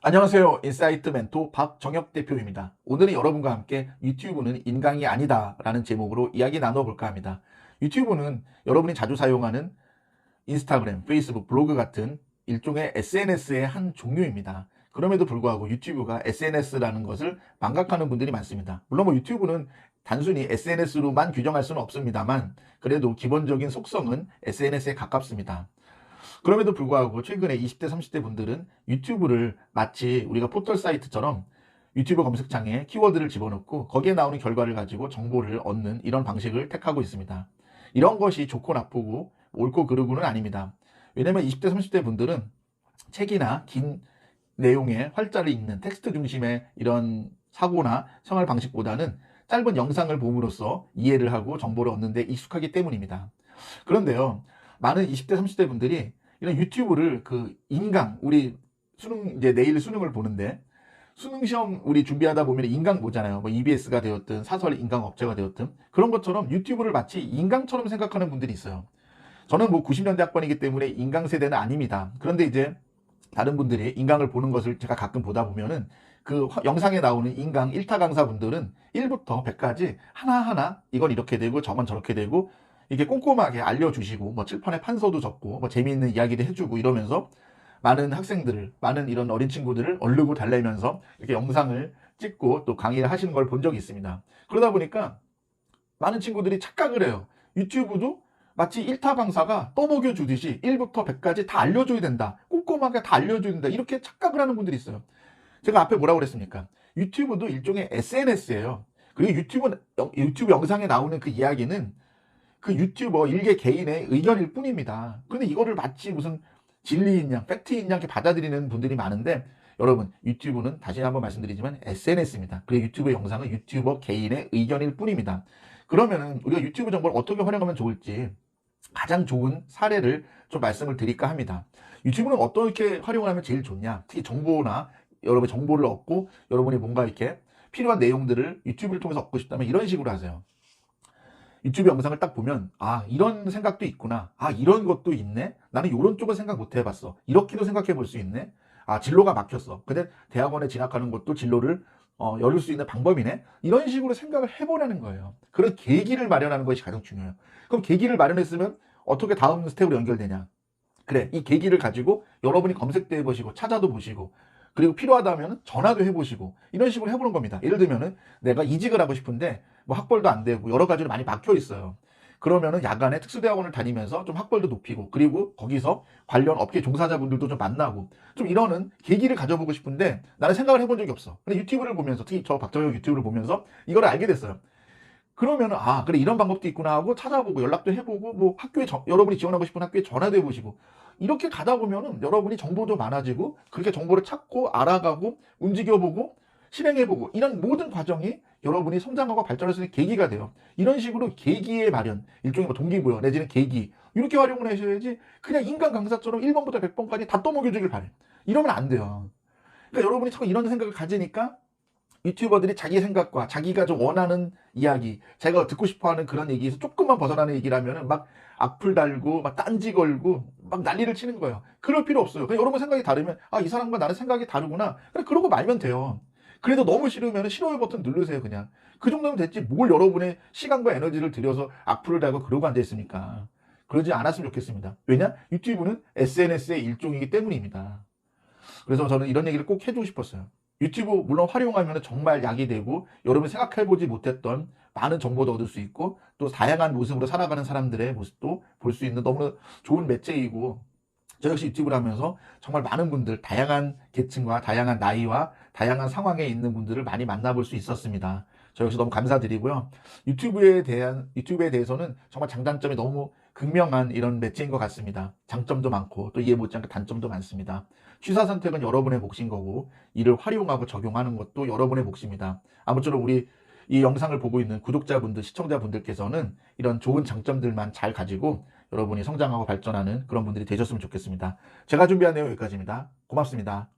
안녕하세요. 인사이트 멘토 박정혁 대표입니다. 오늘은 여러분과 함께 유튜브는 인강이 아니다 라는 제목으로 이야기 나눠볼까 합니다. 유튜브는 여러분이 자주 사용하는 인스타그램, 페이스북, 블로그 같은 일종의 SNS의 한 종류입니다. 그럼에도 불구하고 유튜브가 SNS라는 것을 망각하는 분들이 많습니다. 물론 뭐 유튜브는 단순히 SNS로만 규정할 수는 없습니다만 그래도 기본적인 속성은 SNS에 가깝습니다. 그럼에도 불구하고 최근에 20대, 30대 분들은 유튜브를 마치 우리가 포털 사이트처럼 유튜브 검색창에 키워드를 집어넣고 거기에 나오는 결과를 가지고 정보를 얻는 이런 방식을 택하고 있습니다. 이런 것이 좋고 나쁘고 옳고 그르고는 아닙니다. 왜냐면 20대, 30대 분들은 책이나 긴 내용의 활자를 읽는 텍스트 중심의 이런 사고나 생활 방식보다는 짧은 영상을 봄으로써 이해를 하고 정보를 얻는 데 익숙하기 때문입니다. 그런데요, 많은 20대, 30대 분들이 이런 유튜브를 인강, 우리 수능, 이제 내일 수능을 보는데, 수능 시험 우리 준비하다 보면 인강 보잖아요. 뭐 EBS가 되었든, 사설 인강 업체가 되었든, 그런 것처럼 유튜브를 마치 인강처럼 생각하는 분들이 있어요. 저는 뭐 90년대 학번이기 때문에 인강 세대는 아닙니다. 그런데 이제 다른 분들이 인강을 보는 것을 제가 가끔 보다 보면은 영상에 나오는 인강 1타 강사분들은 1부터 100까지 하나하나 이건 이렇게 되고 저건 저렇게 되고 이게 꼼꼼하게 알려주시고 뭐 칠판에 판서도 적고 뭐 재미있는 이야기도 해주고 이러면서 많은 학생들을, 많은 이런 어린 친구들을 얼르고 달래면서 이렇게 영상을 찍고 또 강의를 하시는 걸 본 적이 있습니다. 그러다 보니까 많은 친구들이 착각을 해요. 유튜브도 마치 1타 강사가 떠먹여 주듯이 1부터 100까지 다 알려줘야 된다. 꼼꼼하게 다 알려줘야 된다. 이렇게 착각을 하는 분들이 있어요. 제가 앞에 뭐라고 그랬습니까? 유튜브도 일종의 SNS예요. 그리고 유튜브 영상에 나오는 그 이야기는 그 유튜버 일개 개인의 의견일 뿐입니다. 근데 이거를 마치 무슨 진리인 양, 팩트인 양 이렇게 받아들이는 분들이 많은데 여러분, 유튜브는 다시 한번 말씀드리지만 SNS입니다. 그리고 유튜브 영상은 유튜버 개인의 의견일 뿐입니다. 그러면은 우리가 유튜브 정보를 어떻게 활용하면 좋을지 가장 좋은 사례를 좀 말씀을 드릴까 합니다. 유튜브는 어떻게 활용을 하면 제일 좋냐? 특히 정보나 여러분의 정보를 얻고 여러분이 뭔가 이렇게 필요한 내용들을 유튜브를 통해서 얻고 싶다면 이런 식으로 하세요. 유튜브 영상을 딱 보면 아, 이런 생각도 있구나, 아, 이런 것도 있네, 나는 이런 쪽은 생각 못 해봤어, 이렇게도 생각해 볼 수 있네, 아, 진로가 막혔어, 근데 대학원에 진학하는 것도 진로를 열릴 수 있는 방법이네, 이런 식으로 생각을 해보라는 거예요. 그런 계기를 마련하는 것이 가장 중요해요. 그럼 계기를 마련했으면 어떻게 다음 스텝으로 연결되냐? 그래, 이 계기를 가지고 여러분이 검색도 해보시고 찾아도 보시고 그리고 필요하다면 전화도 해보시고 이런 식으로 해보는 겁니다. 예를 들면은 내가 이직을 하고 싶은데 뭐 학벌도 안 되고 여러 가지로 많이 막혀 있어요. 그러면은 야간에 특수대학원을 다니면서 좀 학벌도 높이고 그리고 거기서 관련 업계 종사자분들도 좀 만나고 좀 이러는 계기를 가져보고 싶은데 나는 생각을 해본 적이 없어. 근데 유튜브를 보면서, 특히 저 박정혁 유튜브를 보면서 이걸 알게 됐어요. 그러면은 아, 그래, 이런 방법도 있구나 하고 찾아보고 연락도 해보고 뭐 여러분이 지원하고 싶은 학교에 전화도 해보시고 이렇게 가다 보면은 여러분이 정보도 많아지고 그렇게 정보를 찾고 알아가고 움직여보고 실행해보고 이런 모든 과정이 여러분이 성장하고 발전할 수 있는 계기가 돼요. 이런 식으로 계기의 마련, 일종의 뭐 동기부여 내지는 계기, 이렇게 활용을 하셔야지 그냥 인간 강사처럼 1번부터 100번까지 다 떠먹여주길 바래. 이러면 안 돼요. 그러니까 여러분이 자꾸 이런 생각을 가지니까 유튜버들이 자기 생각과 자기가 좀 원하는 이야기, 자기가 듣고 싶어하는 그런 얘기에서 조금만 벗어나는 얘기라면은 막 악플 달고 막 딴지 걸고 막 난리를 치는 거예요. 그럴 필요 없어요. 그냥 여러분 생각이 다르면 아, 이 사람과 나는 생각이 다르구나, 그래, 그러고 말면 돼요. 그래도 너무 싫으면 싫어요 버튼 누르세요. 그냥 그 정도면 됐지, 뭘 여러분의 시간과 에너지를 들여서 악플을 달고 그러고 앉아 있습니까? 그러지 않았으면 좋겠습니다. 왜냐? 유튜브는 SNS의 일종이기 때문입니다. 그래서 저는 이런 얘기를 꼭 해주고 싶었어요. 유튜브 물론 활용하면 정말 약이 되고 여러분 생각해보지 못했던 많은 정보도 얻을 수 있고 또 다양한 모습으로 살아가는 사람들의 모습도 볼 수 있는 너무 좋은 매체이고, 저 역시 유튜브를 하면서 정말 많은 분들, 다양한 계층과 다양한 나이와 다양한 상황에 있는 분들을 많이 만나볼 수 있었습니다. 저 역시 너무 감사드리고요. 유튜브에 대해서는 정말 장단점이 너무 극명한 이런 매체인 것 같습니다. 장점도 많고 또 이해 못지않게 단점도 많습니다. 취사 선택은 여러분의 몫인 거고 이를 활용하고 적용하는 것도 여러분의 몫입니다. 아무쪼록 우리 이 영상을 보고 있는 구독자분들, 시청자분들께서는 이런 좋은 장점들만 잘 가지고 여러분이 성장하고 발전하는 그런 분들이 되셨으면 좋겠습니다. 제가 준비한 내용 여기까지입니다. 고맙습니다.